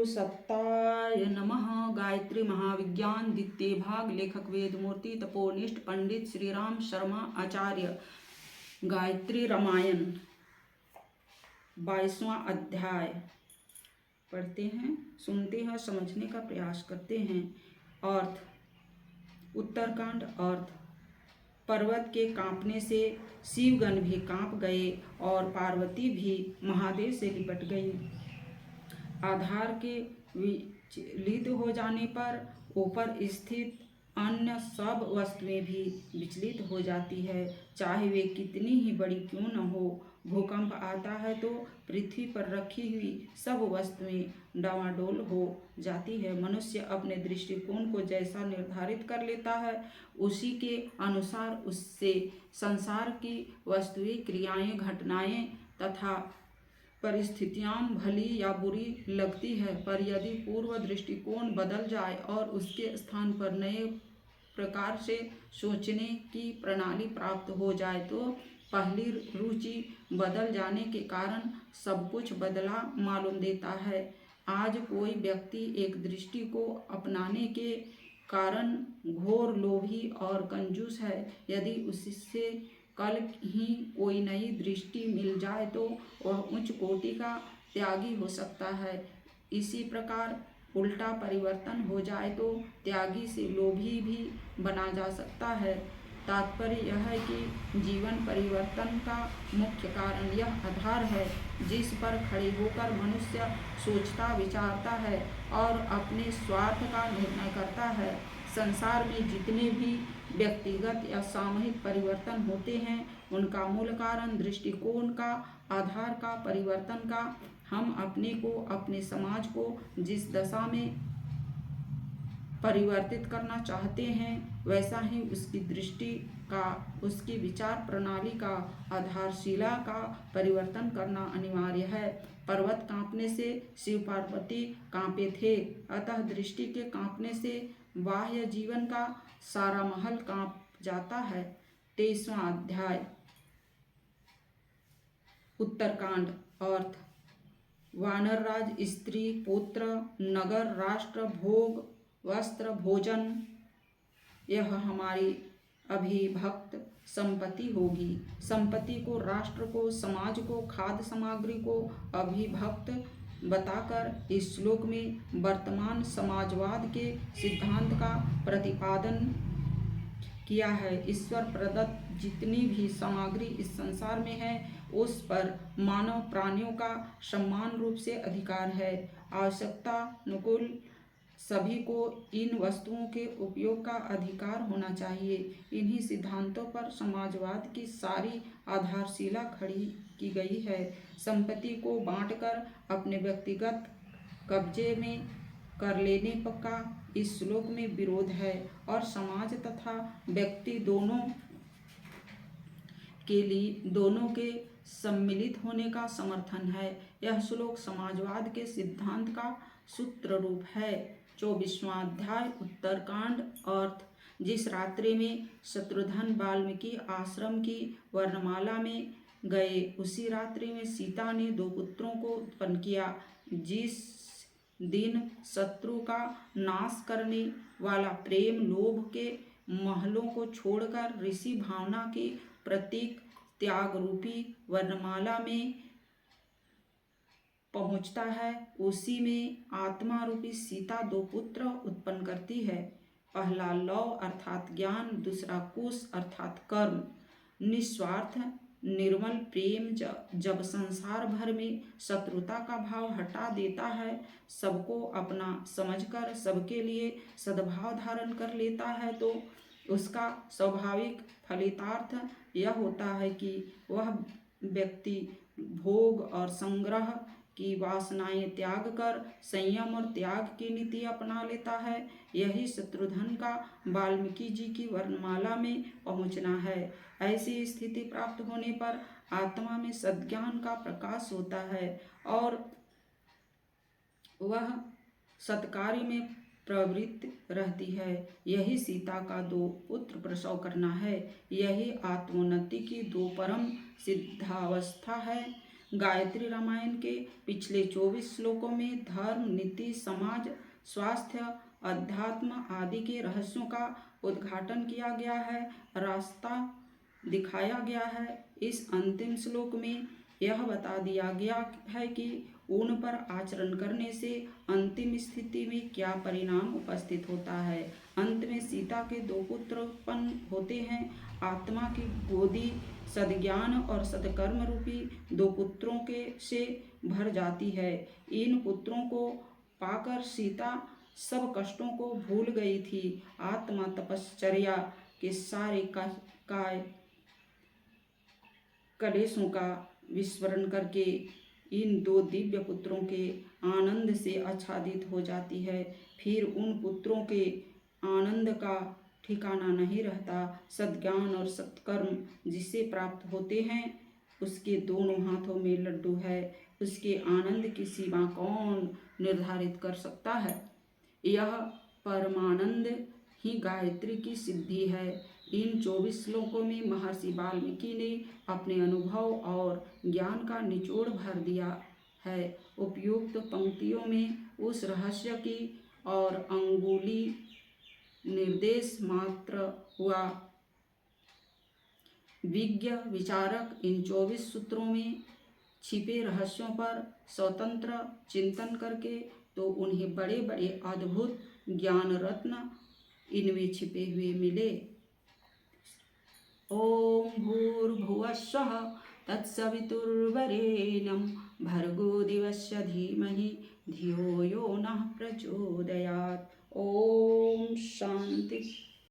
सत्ताय नमः। गायत्री महाविज्ञान द्वितीय भाग। लेखक वेदमूर्ति तपोनिष्ठ पंडित श्रीराम शर्मा आचार्य। गायत्री रामायण 22वां अध्याय पढ़ते हैं, सुनते हैं, समझने का प्रयास करते हैं। अर्थ। उत्तरकांड। अर्थ। पर्वत के कांपने से शिवगण भी कांप गए और पार्वती भी महादेव से लिपट गई। आधार के विचलित हो जाने पर ऊपर स्थित अन्य सब वस्तुएं भी विचलित हो जाती है, चाहे वे कितनी ही बड़ी क्यों न हो। भूकंप आता है तो पृथ्वी पर रखी हुई सब वस्तुएं डावाडोल हो जाती है। मनुष्य अपने दृष्टिकोण को जैसा निर्धारित कर लेता है, उसी के अनुसार उससे संसार की वस्तुएं, क्रियाएं, घटनाएं तथा परिस्थितियां भली या बुरी लगती है। पर यदि पूर्व दृष्टिकोण बदल जाए और उसके स्थान पर नए प्रकार से सोचने की प्रणाली प्राप्त हो जाए, तो पहली रुचि बदल जाने के कारण सब कुछ बदला मालूम देता है। आज कोई व्यक्ति एक दृष्टि को अपनाने के कारण घोर लोभी और कंजूस है। यदि उससे कल ही कोई नई दृष्टि मिल जाए तो वह उच्च कोटि का त्यागी हो सकता है। इसी प्रकार उल्टा परिवर्तन हो जाए तो त्यागी से लोभी भी बना जा सकता है। तात्पर्य यह है कि जीवन परिवर्तन का मुख्य कारण यह आधार है जिस पर खड़े होकर मनुष्य सोचता, विचारता है और अपने स्वार्थ का निर्णय करता है। संसार में जितने भी व्यक्तिगत या सामूहिक परिवर्तन होते हैं, उनका मूल कारण दृष्टिकोण का, आधार का परिवर्तन का। हम अपने को, अपने समाज को जिस दशा में परिवर्तित करना चाहते हैं, वैसा ही उसकी दृष्टि का, उसकी विचार प्रणाली का, आधारशिला का परिवर्तन करना अनिवार्य है। पर्वत कांपने से शिव पार्वती कांपे थे, अतः दृष्टि के कांपने से बाह्य जीवन का सारा महल कांप जाता है। 23वां अध्याय। उत्तरकांड। अर्थ। वानरराज, स्त्री, पुत्र, नगर, राष्ट्र, भोग, वस्त्र, भोजन, यह हमारी अभिभक्त संपत्ति होगी। संपत्ति को, राष्ट्र को, समाज को, खाद्य सामग्री को अभिभक्त बताकर इस श्लोक में वर्तमान समाजवाद के सिद्धांत का प्रतिपादन किया है। ईश्वर प्रदत्त जितनी भी सामग्री इस संसार में है, उस पर मानव प्राणियों का समान रूप से अधिकार है। आवश्यकतानुकूल सभी को इन वस्तुओं के उपयोग का अधिकार होना चाहिए। इन्हीं सिद्धांतों पर समाजवाद की सारी आधारशिला खड़ी की गई है। संपत्ति को बांटकर अपने व्यक्तिगत कब्जे में कर लेने का इस श्लोक में विरोध है और समाज तथा व्यक्ति दोनों के सम्मिलित होने का समर्थन है। यह श्लोक समाजवाद के सिद्धांत का सूत्र रूप है। 24वां अध्याय। उत्तरकांड। अर्थ। जिस रात्रि में शत्रुघ्न वाल्मीकि आश्रम की वर्णमाला में गए, उसी रात्रि में सीता ने 2 पुत्रों को उत्पन्न किया। जिस दिन शत्रु का नाश करने वाला प्रेम लोभ के महलों को छोड़कर ऋषि भावना की प्रतीक त्याग रूपी वर्णमाला में पहुंचता है, उसी में आत्मा रूपी सीता 2 पुत्र उत्पन्न करती है। पहला लव अर्थात ज्ञान, दूसरा कुश अर्थात कर्म। निस्वार्थ निर्मल प्रेम जब संसार भर में शत्रुता का भाव हटा देता है, सबको अपना समझकर सबके लिए सद्भाव धारण कर लेता है, तो उसका स्वाभाविक फलितार्थ यह होता है कि वह व्यक्ति भोग और संग्रह की वासनाएं त्याग कर संयम और त्याग की नीति अपना लेता है। यही शत्रुघ्न का वाल्मीकि जी की वर्णमाला में पहुंचना है। ऐसी स्थिति प्राप्त होने पर आत्मा में सद्ज्ञान का प्रकाश होता है और वह सत्कार्य में प्रवृत्त रहती है। यही सीता का 2 पुत्र प्रसव करना है। यही आत्मोन्नति की 2 परम सिद्धावस्था है। गायत्री रामायण के पिछले 24 श्लोकों में धर्म, नीति, समाज, स्वास्थ्य, अध्यात्म आदि के रहस्यों का उद्घाटन किया गया है, रास्ता दिखाया गया है। इस अंतिम श्लोक में यह बता दिया गया है कि उन पर आचरण करने से अंतिम स्थिति में क्या परिणाम उपस्थित होता है। अंत में सीता के 2 पुत्र उत्पन्न होते हैं। आत्मा की गोदी सद्ज्ञान और सत्कर्म रूपी 2 पुत्रों के से भर जाती है। इन पुत्रों को पाकर सीता सब कष्टों को भूल गई थी। आत्मा तपश्चर्या के सारे कलेशों का विस्मरण करके इन 2 दिव्य पुत्रों के आनंद से आच्छादित हो जाती है। फिर उन पुत्रों के आनंद का ठिकाना नहीं रहता। सद्ज्ञान और सत्कर्म जिसे प्राप्त होते हैं उसके दोनों हाथों में लड्डू है। उसके आनंद की सीमा कौन निर्धारित कर सकता है। यह परमानंद ही गायत्री की सिद्धि है। इन 24 श्लोकों में महर्षि वाल्मीकि ने अपने अनुभव और ज्ञान का निचोड़ भर दिया है। उपयुक्त पंक्तियों में उस रहस्य की और अंगुली निर्देश मात्र हुआ। विज्ञ विचारक इन 24 सूत्रों में छिपे रहस्यों पर स्वतंत्र चिंतन करके तो उन्हें बड़े बड़े अद्भुत ज्ञान रत्न इनमें छिपे हुए मिले। ओम भूर्भुवस्सुः तत्सवितुर्वरेण्यं भर्गो देवस्य धीमहि धियो यो नः प्रचोदयात्। ओम शांति।